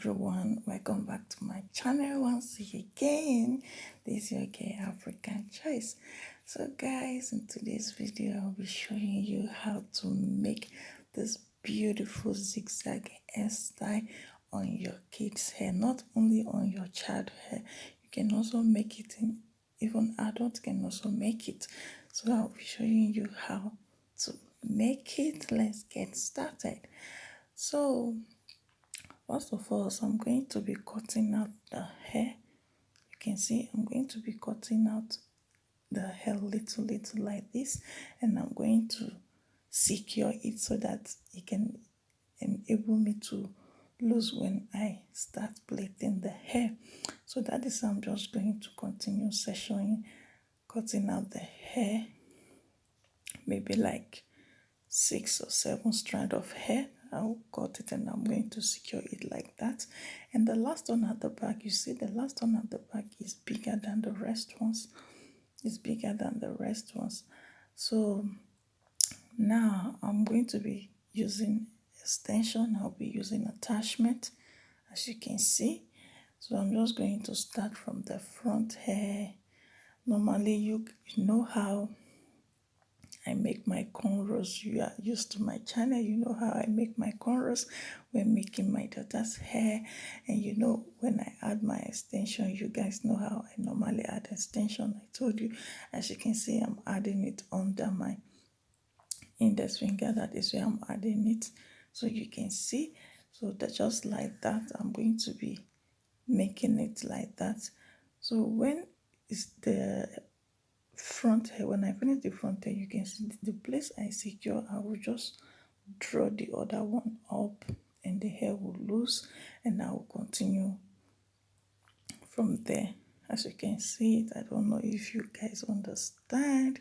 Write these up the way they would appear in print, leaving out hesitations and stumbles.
everyone, welcome back to my channel once again. This is your gay African choice. So guys, in today's video I'll be showing you how to make this beautiful zigzag hairstyle on your kids hair, not only on your child hair. You can also make it in, even adults can also make it. So I'll be showing you how to make it. Let's get started. So first of all, I'm going to be cutting out the hair. You can see I'm going to be cutting out the hair little like this, and I'm going to secure it so that it can enable me to lose when I start plaiting the hair. So that is how I'm just going to continue sectioning, cutting out the hair, maybe like 6 or 7 strands of hair. I'll cut it and I'm going to secure it like that. And the last one at the back, you see the last one at the back is bigger than the rest ones. It's bigger than the rest ones. So now I'm going to be using extension. I'll be using attachment, as you can see. So I'm just going to start from the front hair. Normally you know how I make my cornrows. You are used to my channel, you know how I make my cornrows when making my daughter's hair. And you know when I add my extension, you guys know how I normally add extension. I told you, as you can see, I'm adding it under my index finger. That is where I'm adding it, so you can see. So that just like that, I'm going to be making it like that. So when is the front hair, when I finish the front hair, you can see the place I secure, I will just draw the other one up and the hair will loose, and I will continue from there. As you can see it, I don't know if you guys understand.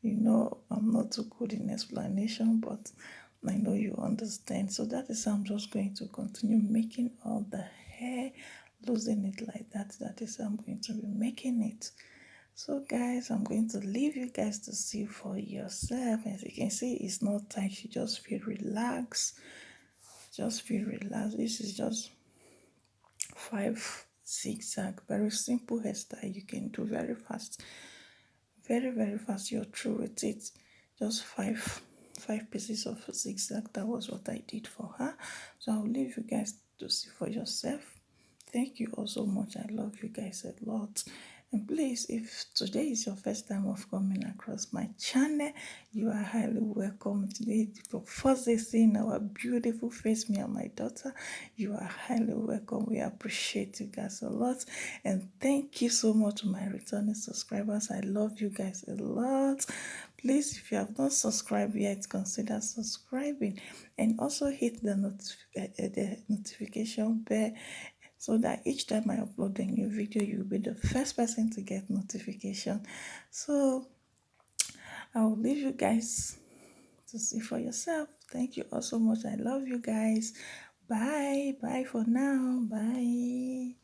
You know I'm not too good in explanation, but I know you understand. So that is how I'm just going to continue making all the hair, losing it like that. That is how I'm going to be making it. So guys, I'm going to leave you guys to see for yourself. As you can see, it's not tight. You just feel relaxed. Just feel relaxed. This is just 5 zigzag. Very simple hairstyle. You can do very fast. Very fast. You're through with it. Just five pieces of zigzag. That was what I did for her. So I'll leave you guys to see for yourself. Thank you all so much. I love you guys a lot. And please, if today is your first time of coming across my channel, you are highly welcome. Today, for first day seeing our beautiful face, me and my daughter, you are highly welcome. We appreciate you guys a lot. And thank you so much to my returning subscribers. I love you guys a lot. Please, if you have not subscribed yet, consider subscribing. And also hit the notification bell, so that each time I upload a new video, you'll be the first person to get notification. So I will leave you guys to see for yourself. Thank you all so much. I love you guys. Bye for now. Bye.